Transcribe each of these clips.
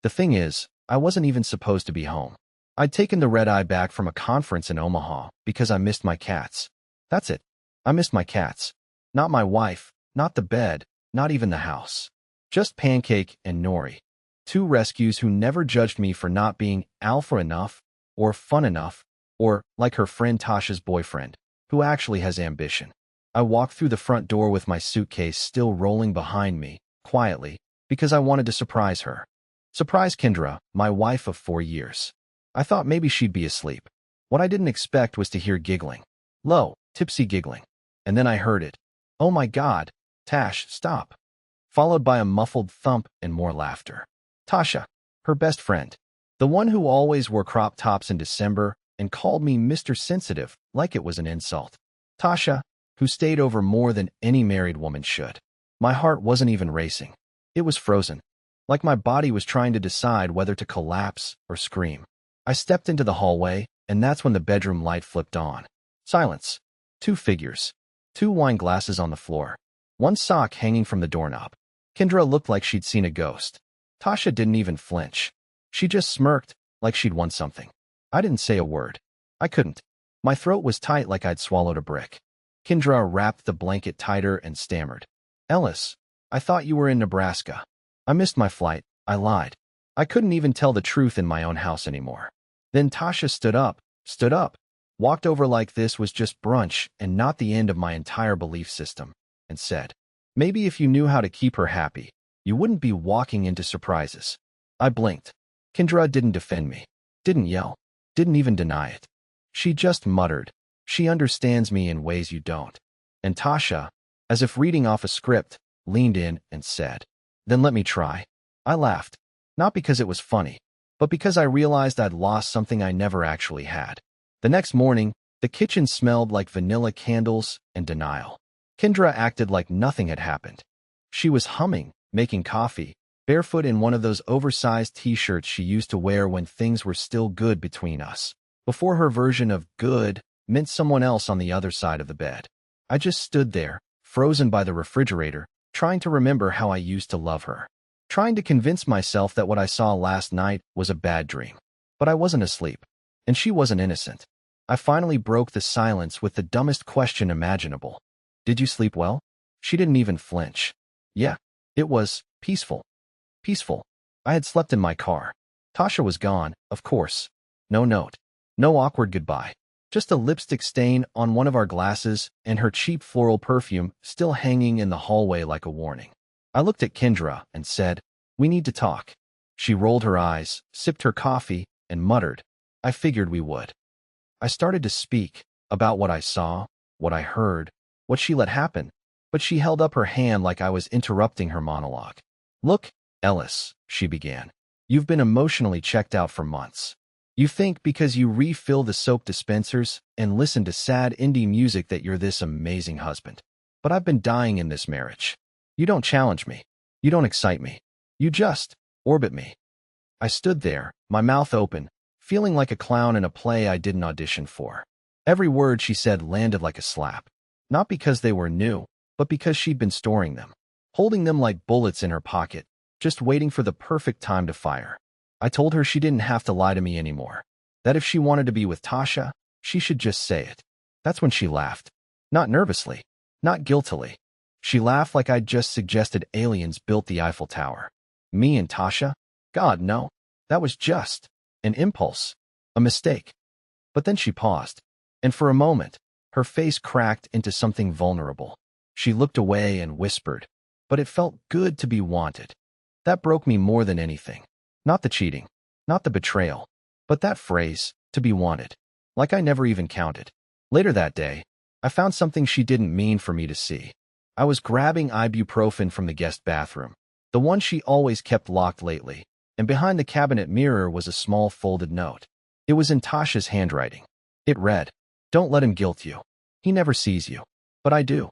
The thing is, I wasn't even supposed to be home. I'd taken the red-eye back from a conference in Omaha because I missed my cats. That's it. I missed my cats. Not my wife, not the bed, not even the house. Just Pancake and Nori. Two rescues who never judged me for not being alpha enough, or fun enough, or like her friend Tasha's boyfriend, who actually has ambition. I walked through the front door with my suitcase still rolling behind me, quietly, because I wanted to surprise her. Surprise Kendra, my wife of 4 years. I thought maybe she'd be asleep. What I didn't expect was to hear giggling. Low, tipsy giggling. And then I heard it. Oh my God, Tash, stop. Followed by a muffled thump and more laughter. Tasha, her best friend. The one who always wore crop tops in December and called me Mr. Sensitive like it was an insult. Tasha, who stayed over more than any married woman should. My heart wasn't even racing. It was frozen, like my body was trying to decide whether to collapse or scream. I stepped into the hallway, and that's when the bedroom light flipped on. Silence. 2 figures. 2 wine glasses on the floor. 1 sock hanging from the doorknob. Kendra looked like she'd seen a ghost. Tasha didn't even flinch. She just smirked, like she'd won something. I didn't say a word. I couldn't. My throat was tight like I'd swallowed a brick. Kendra wrapped the blanket tighter and stammered. Ellis, I thought you were in Nebraska. I missed my flight. I lied. I couldn't even tell the truth in my own house anymore. Then Tasha stood up, walked over like this was just brunch and not the end of my entire belief system, and said, maybe if you knew how to keep her happy, you wouldn't be walking into surprises. I blinked. Kendra didn't defend me, didn't yell, didn't even deny it. She just muttered, she understands me in ways you don't. And Tasha, as if reading off a script, leaned in and said, then let me try. I laughed, not because it was funny, but because I realized I'd lost something I never actually had. The next morning, the kitchen smelled like vanilla candles and denial. Kendra acted like nothing had happened. She was humming, making coffee, barefoot in one of those oversized t-shirts she used to wear when things were still good between us, before her version of good meant someone else on the other side of the bed. I just stood there, frozen by the refrigerator, trying to remember how I used to love her, trying to convince myself that what I saw last night was a bad dream. But I wasn't asleep, and she wasn't innocent. I finally broke the silence with the dumbest question imaginable. Did you sleep well? She didn't even flinch. Yeah, it was peaceful. Peaceful. I had slept in my car. Tasha was gone, of course. No note. No awkward goodbye. Just a lipstick stain on one of our glasses and her cheap floral perfume still hanging in the hallway like a warning. I looked at Kendra and said, we need to talk. She rolled her eyes, sipped her coffee, and muttered, I figured we would. I started to speak about what I saw, what I heard, what she let happen, but she held up her hand like I was interrupting her monologue. Look, Ellis, she began. You've been emotionally checked out for months. You think because you refill the soap dispensers and listen to sad indie music that you're this amazing husband. But I've been dying in this marriage. You don't challenge me. You don't excite me. You just orbit me. I stood there, my mouth open, feeling like a clown in a play I didn't audition for. Every word she said landed like a slap. Not because they were new, but because she'd been storing them, holding them like bullets in her pocket, just waiting for the perfect time to fire. I told her she didn't have to lie to me anymore, that if she wanted to be with Tasha, she should just say it. That's when she laughed. Not nervously, not guiltily. She laughed like I'd just suggested aliens built the Eiffel Tower. Me and Tasha? God, no. That was just an impulse, a mistake. But then she paused, and for a moment, her face cracked into something vulnerable. She looked away and whispered, but it felt good to be wanted. That broke me more than anything. Not the cheating, not the betrayal, but that phrase, to be wanted, like I never even counted. Later that day, I found something she didn't mean for me to see. I was grabbing ibuprofen from the guest bathroom, the one she always kept locked lately, and behind the cabinet mirror was a small folded note. It was in Tasha's handwriting. It read, don't let him guilt you. He never sees you. But I do.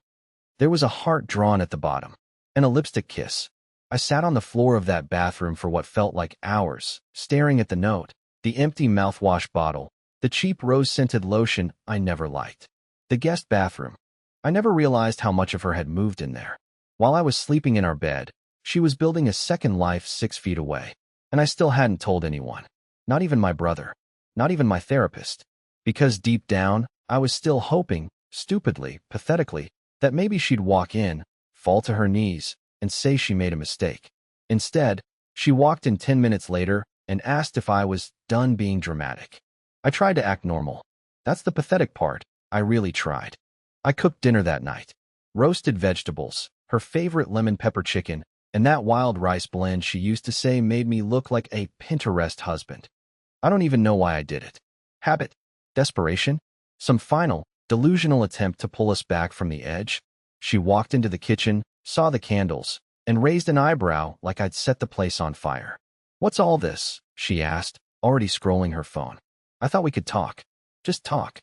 There was a heart drawn at the bottom, and a lipstick kiss. I sat on the floor of that bathroom for what felt like hours, staring at the note, the empty mouthwash bottle, the cheap rose-scented lotion I never liked. The guest bathroom. I never realized how much of her had moved in there. While I was sleeping in our bed, she was building a second life 6 feet away. And I still hadn't told anyone. Not even my brother. Not even my therapist. Because deep down, I was still hoping, stupidly, pathetically, that maybe she'd walk in, fall to her knees, and say she made a mistake. Instead, she walked in 10 minutes later and asked if I was done being dramatic. I tried to act normal. That's the pathetic part. I really tried. I cooked dinner that night. Roasted vegetables, her favorite lemon pepper chicken, and that wild rice blend she used to say made me look like a Pinterest husband. I don't even know why I did it. Habit? Desperation? Some final, delusional attempt to pull us back from the edge? She walked into the kitchen, saw the candles, and raised an eyebrow like I'd set the place on fire. "What's all this?" she asked, already scrolling her phone. "I thought we could talk. Just talk."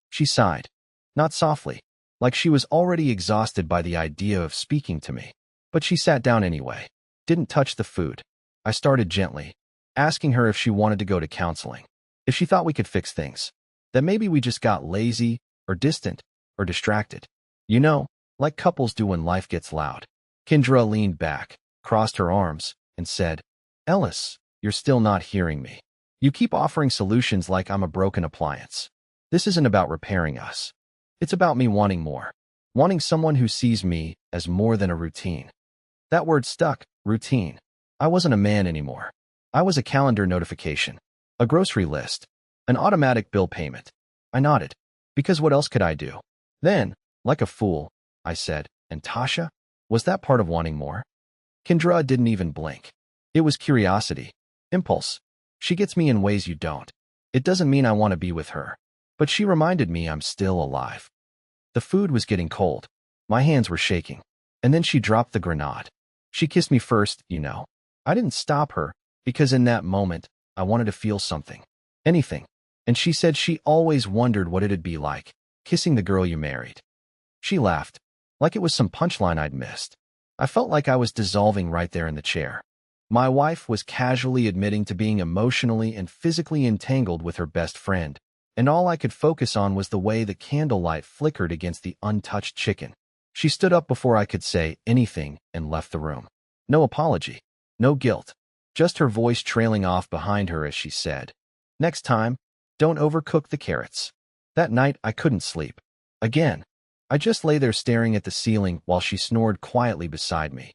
She sighed. Not softly, like she was already exhausted by the idea of speaking to me. But she sat down anyway. Didn't touch the food. I started gently, asking her if she wanted to go to counseling. If she thought we could fix things. That maybe we just got lazy, or distant, or distracted. You know, like couples do when life gets loud. Kendra leaned back, crossed her arms, and said, "Ellis, you're still not hearing me. You keep offering solutions like I'm a broken appliance. This isn't about repairing us. It's about me wanting more. Wanting someone who sees me as more than a routine." That word stuck, routine. I wasn't a man anymore. I was a calendar notification, a grocery list, an automatic bill payment. I nodded, because what else could I do? Then, like a fool, I said, "And Tasha? Was that part of wanting more?" Kendra didn't even blink. It was curiosity. Impulse. She gets me in ways you don't. It doesn't mean I want to be with her. But she reminded me I'm still alive. The food was getting cold. My hands were shaking. And then she dropped the grenade. She kissed me first, you know. I didn't stop her, because in that moment, I wanted to feel something. Anything. And she said she always wondered what it'd be like, kissing the girl you married. She laughed, like it was some punchline I'd missed. I felt like I was dissolving right there in the chair. My wife was casually admitting to being emotionally and physically entangled with her best friend, and all I could focus on was the way the candlelight flickered against the untouched chicken. She stood up before I could say anything and left the room. No apology, no guilt, just her voice trailing off behind her as she said, "Next time, don't overcook the carrots." That night, I couldn't sleep. Again, I just lay there staring at the ceiling while she snored quietly beside me.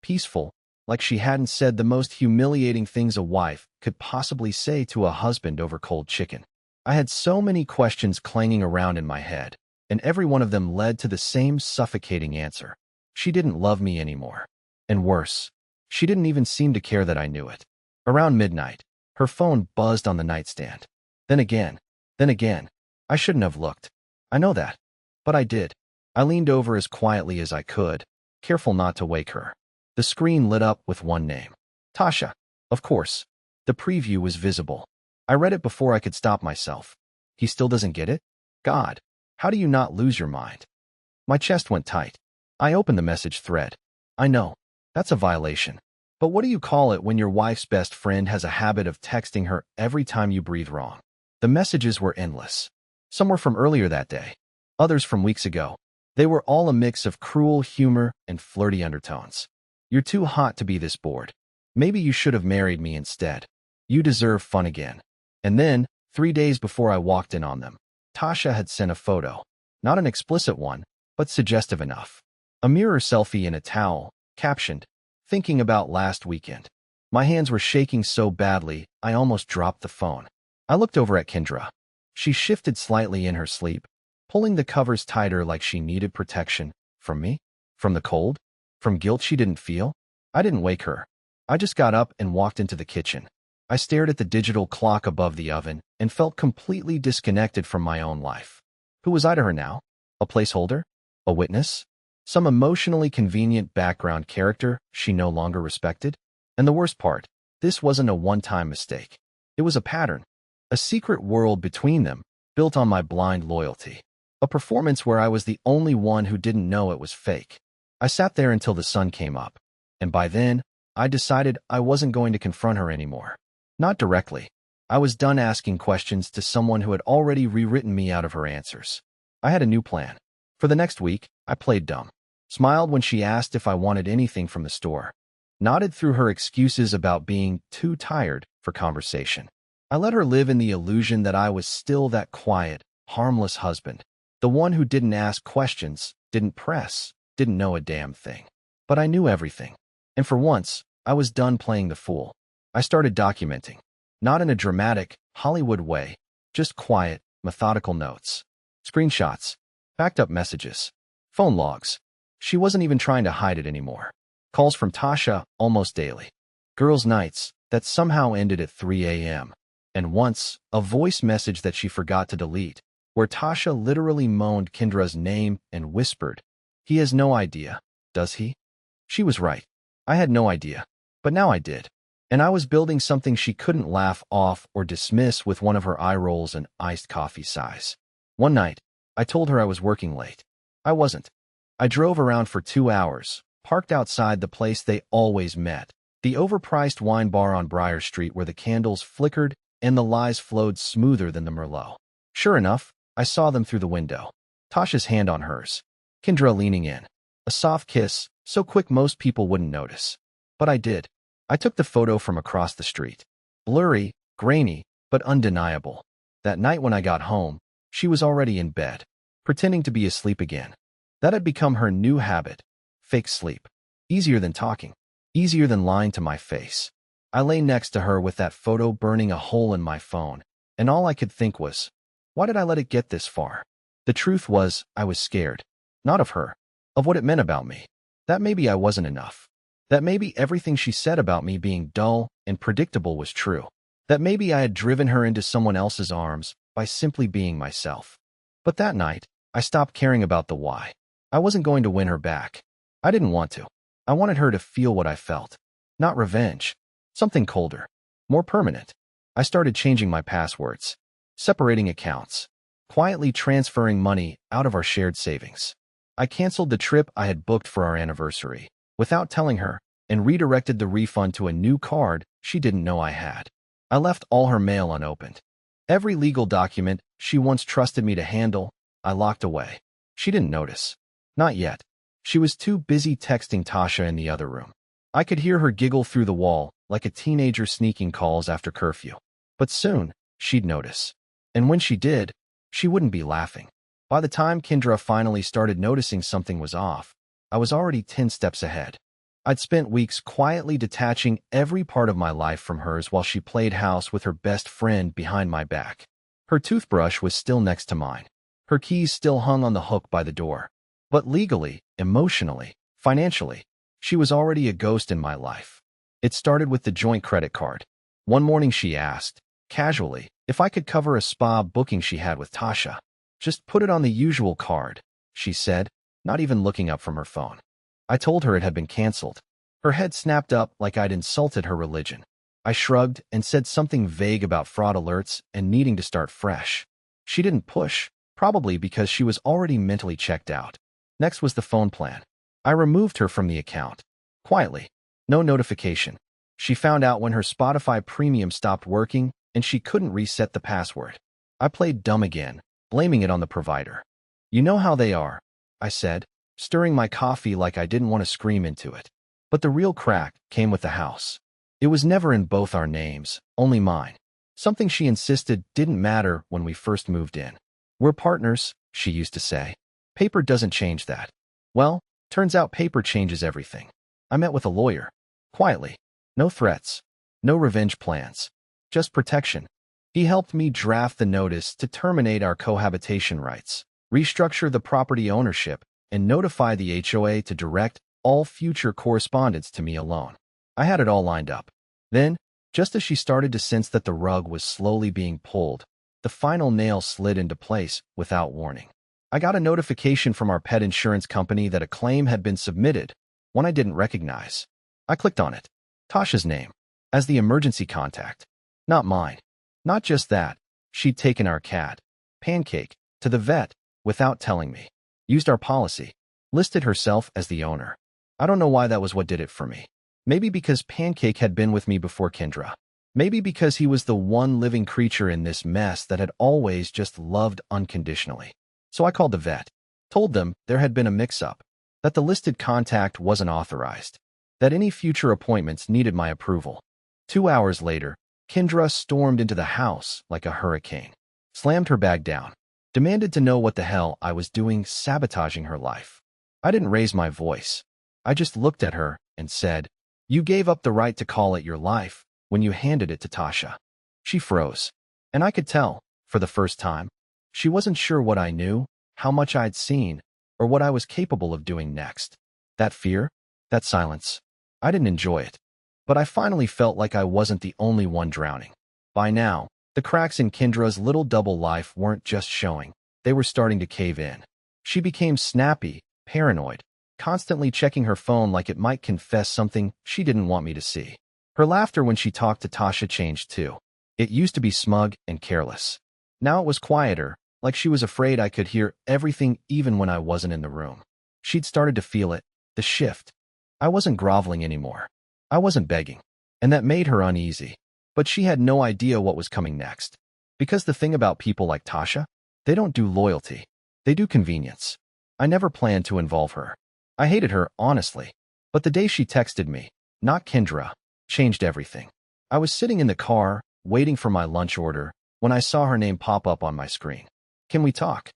Peaceful, like she hadn't said the most humiliating things a wife could possibly say to a husband over cold chicken. I had so many questions clanging around in my head, and every one of them led to the same suffocating answer. She didn't love me anymore. And worse, she didn't even seem to care that I knew it. Around midnight, her phone buzzed on the nightstand. Then again. I shouldn't have looked. I know that. But I did. I leaned over as quietly as I could, careful not to wake her. The screen lit up with one name. Tasha. Of course. The preview was visible. I read it before I could stop myself. He still doesn't get it? God, how do you not lose your mind? My chest went tight. I opened the message thread. I know, that's a violation. But what do you call it when your wife's best friend has a habit of texting her every time you breathe wrong? The messages were endless. Some were from earlier that day, others from weeks ago. They were all a mix of cruel humor and flirty undertones. "You're too hot to be this bored. Maybe you should have married me instead. You deserve fun again." And then, 3 days before I walked in on them, Tasha had sent a photo. Not an explicit one, but suggestive enough. A mirror selfie in a towel, captioned, "Thinking about last weekend." My hands were shaking so badly, I almost dropped the phone. I looked over at Kendra. She shifted slightly in her sleep, pulling the covers tighter like she needed protection. From me? From the cold? From guilt she didn't feel? I didn't wake her. I just got up and walked into the kitchen. I stared at the digital clock above the oven and felt completely disconnected from my own life. Who was I to her now? A placeholder? A witness? Some emotionally convenient background character she no longer respected? And the worst part, this wasn't a one-time mistake. It was a pattern. A secret world between them, built on my blind loyalty. A performance where I was the only one who didn't know it was fake. I sat there until the sun came up, and by then, I decided I wasn't going to confront her anymore. Not directly. I was done asking questions to someone who had already rewritten me out of her answers. I had a new plan. For the next week, I played dumb. Smiled when she asked if I wanted anything from the store. nodded through her excuses about being too tired for conversation. I let her live in the illusion that I was still that quiet, harmless husband, the one who didn't ask questions, didn't press, didn't know a damn thing. But I knew everything. And for once, I was done playing the fool. I started documenting. Not in a dramatic, Hollywood way, just quiet, methodical notes. Screenshots. Backed up messages. Phone logs. She wasn't even trying to hide it anymore. Calls from Tasha almost daily. Girls' nights that somehow ended at 3 a.m. And once, a voice message that she forgot to delete, where Tasha literally moaned Kendra's name and whispered, "He has no idea, does he?" She was right. I had no idea. But now I did. And I was building something she couldn't laugh off or dismiss with one of her eye rolls and iced coffee sighs. One night, I told her I was working late. I wasn't. I drove around for 2 hours, parked outside the place they always met, the overpriced wine bar on Briar Street where the candles flickered and the lies flowed smoother than the Merlot. Sure enough, I saw them through the window. Tasha's hand on hers. Kendra leaning in. A soft kiss, so quick most people wouldn't notice. But I did. I took the photo from across the street. Blurry, grainy, but undeniable. That night when I got home, she was already in bed, pretending to be asleep again. That had become her new habit. Fake sleep. Easier than talking. Easier than lying to my face. I lay next to her with that photo burning a hole in my phone, and all I could think was, why did I let it get this far? The truth was, I was scared. Not of her. Of what it meant about me. That maybe I wasn't enough. That maybe everything she said about me being dull and predictable was true. That maybe I had driven her into someone else's arms by simply being myself. But that night, I stopped caring about the why. I wasn't going to win her back. I didn't want to. I wanted her to feel what I felt. Not revenge. Something colder. More permanent. I started changing my passwords. Separating accounts. Quietly transferring money out of our shared savings. I canceled the trip I had booked for our anniversary, without telling her, and redirected the refund to a new card she didn't know I had. I left all her mail unopened. Every legal document she once trusted me to handle, I locked away. She didn't notice. Not yet. She was too busy texting Tasha in the other room. I could hear her giggle through the wall, like a teenager sneaking calls after curfew. But soon, she'd notice. And when she did, she wouldn't be laughing. By the time Kendra finally started noticing something was off, I was already 10 steps ahead. I'd spent weeks quietly detaching every part of my life from hers while she played house with her best friend behind my back. Her toothbrush was still next to mine. Her keys still hung on the hook by the door. But legally, emotionally, financially, she was already a ghost in my life. It started with the joint credit card. One morning she asked, casually, if I could cover a spa booking she had with Tasha. Just put it on the usual card, she said, not even looking up from her phone. I told her it had been canceled. Her head snapped up like I'd insulted her religion. I shrugged and said something vague about fraud alerts and needing to start fresh. She didn't push, probably because she was already mentally checked out. Next was the phone plan. I removed her from the account. Quietly. No notification. She found out when her Spotify Premium stopped working and she couldn't reset the password. I played dumb again, blaming it on the provider. You know how they are, I said, stirring my coffee like I didn't want to scream into it. But the real crack came with the house. It was never in both our names, only mine. Something she insisted didn't matter when we first moved in. We're partners, she used to say. Paper doesn't change that. Well, turns out paper changes everything. I met with a lawyer. Quietly. No threats. No revenge plans. Just protection. He helped me draft the notice to terminate our cohabitation rights, restructure the property ownership, and notify the HOA to direct all future correspondence to me alone. I had it all lined up. Then, just as she started to sense that the rug was slowly being pulled, the final nail slid into place without warning. I got a notification from our pet insurance company that a claim had been submitted, one I didn't recognize. I clicked on it. Tasha's name, as the emergency contact. Not mine. Not just that, she'd taken our cat, Pancake, to the vet without telling me. Used our policy. Listed herself as the owner. I don't know why that was what did it for me. Maybe because Pancake had been with me before Kendra. Maybe because he was the one living creature in this mess that had always just loved unconditionally. So I called the vet. Told them there had been a mix-up. That the listed contact wasn't authorized. that any future appointments needed my approval. 2 hours later, Kendra stormed into the house like a hurricane, slammed her bag down, demanded to know what the hell I was doing sabotaging her life. I didn't raise my voice. I just looked at her and said, "You gave up the right to call it your life when you handed it to Tasha." She froze, and I could tell, for the first time, she wasn't sure what I knew, how much I'd seen, or what I was capable of doing next. That fear, that silence, I didn't enjoy it. But I finally felt like I wasn't the only one drowning. By now, the cracks in Kendra's little double life weren't just showing, they were starting to cave in. She became snappy, paranoid, constantly checking her phone like it might confess something she didn't want me to see. Her laughter when she talked to Tasha changed too. It used to be smug and careless. Now it was quieter, like she was afraid I could hear everything even when I wasn't in the room. She'd started to feel it, the shift. I wasn't groveling anymore. I wasn't begging. And that made her uneasy. But she had no idea what was coming next. Because the thing about people like Tasha, they don't do loyalty. They do convenience. I never planned to involve her. I hated her, honestly. But the day she texted me, not Kendra, changed everything. I was sitting in the car, waiting for my lunch order, when I saw her name pop up on my screen. "Can we talk?"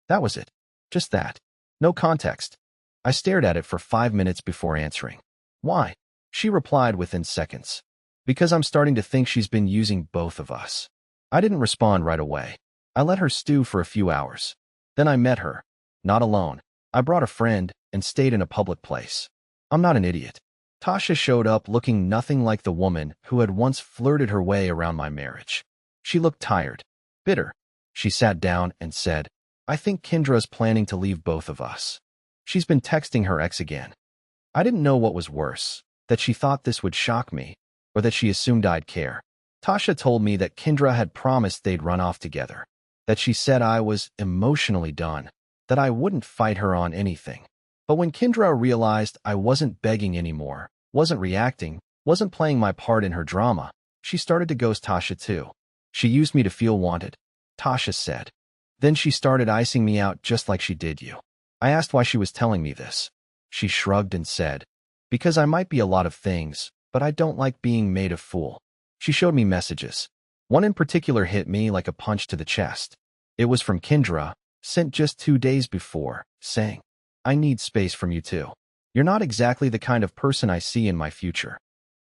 That was it. Just that. No context. I stared at it for 5 minutes before answering. "Why?" She replied within seconds. "Because I'm starting to think she's been using both of us." I didn't respond right away. I let her stew for a few hours. Then I met her. Not alone. I brought a friend and stayed in a public place. I'm not an idiot. Tasha showed up looking nothing like the woman who had once flirted her way around my marriage. She looked tired, bitter. She sat down and said, "I think Kendra's planning to leave both of us. She's been texting her ex again." I didn't know what was worse, that she thought this would shock me, or that she assumed I'd care. Tasha told me that Kendra had promised they'd run off together, that she said I was emotionally done, that I wouldn't fight her on anything. But when Kendra realized I wasn't begging anymore, wasn't reacting, wasn't playing my part in her drama, she started to ghost Tasha too. "She used me to feel wanted," Tasha said. "Then she started icing me out just like she did you." I asked why she was telling me this. She shrugged and said, "Because I might be a lot of things, but I don't like being made a fool." She showed me messages. One in particular hit me like a punch to the chest. It was from Kendra, sent just 2 days before, saying, "I need space from you too. You're not exactly the kind of person I see in my future."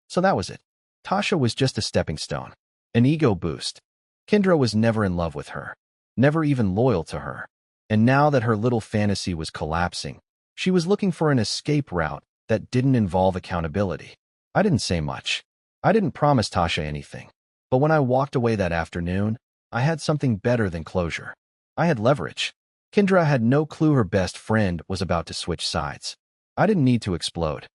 So that was it. Tasha was just a stepping stone, an ego boost. Kendra was never in love with her, never even loyal to her. And now that her little fantasy was collapsing, she was looking for an escape route that didn't involve accountability. I didn't say much. I didn't promise Tasha anything. But when I walked away that afternoon, I had something better than closure. I had leverage. Kendra had no clue her best friend was about to switch sides. I didn't need to explode.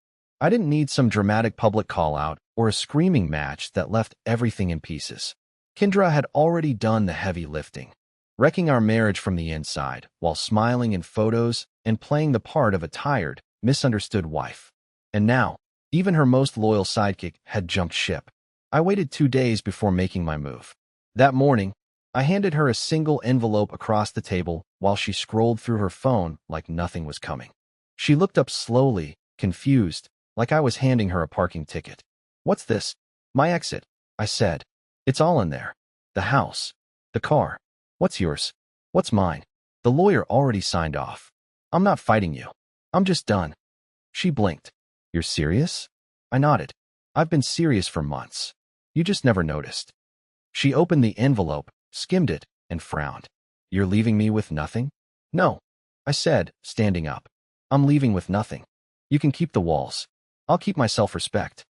I didn't need some dramatic public call-out or a screaming match that left everything in pieces. Kendra had already done the heavy lifting, wrecking our marriage from the inside while smiling in photos and playing the part of a tired, misunderstood wife. And now, even her most loyal sidekick had jumped ship. I waited 2 days before making my move. That morning, I handed her a single envelope across the table while she scrolled through her phone like nothing was coming. She looked up slowly, confused, like I was handing her a parking ticket. "What's this?" "My exit," I said. "It's all in there. The house. The car. What's yours? What's mine? The lawyer already signed off. I'm not fighting you. I'm just done." She blinked. "You're serious?" I nodded. "I've been serious for months. You just never noticed." She opened the envelope, skimmed it, and frowned. "You're leaving me with nothing?" "No," I said, standing up. "I'm leaving with nothing. You can keep the walls. I'll keep my self-respect."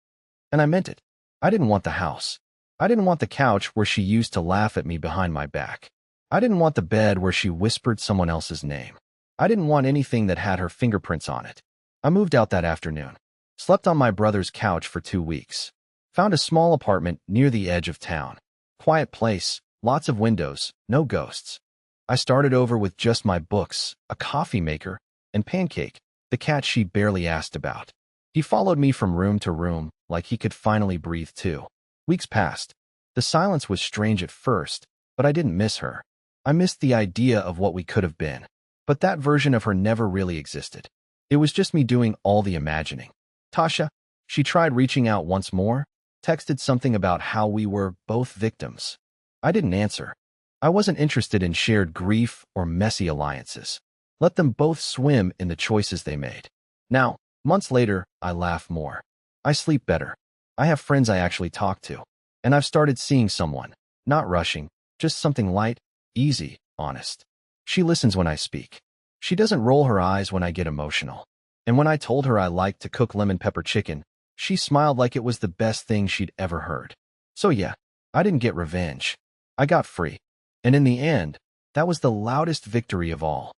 And I meant it. I didn't want the house. I didn't want the couch where she used to laugh at me behind my back. I didn't want the bed where she whispered someone else's name. I didn't want anything that had her fingerprints on it. I moved out that afternoon. Slept on my brother's couch for 2 weeks. Found a small apartment near the edge of town. Quiet place, lots of windows, no ghosts. I started over with just my books, a coffee maker, and Pancake, the cat she barely asked about. He followed me from room to room, like he could finally breathe too. Weeks passed. The silence was strange at first, but I didn't miss her. I missed the idea of what we could have been. But that version of her never really existed. It was just me doing all the imagining. "Tasha," She tried reaching out once more, texted something about how we were both victims. I didn't answer. I wasn't interested in shared grief or messy alliances. Let them both swim in the choices they made. Now, months later, I laugh more. I sleep better. I have friends I actually talk to. And I've started seeing someone. Not rushing, just something light, easy, honest. She listens when I speak. She doesn't roll her eyes when I get emotional. And when I told her I liked to cook lemon pepper chicken, she smiled like it was the best thing she'd ever heard. So yeah, I didn't get revenge. I got free. And in the end, that was the loudest victory of all.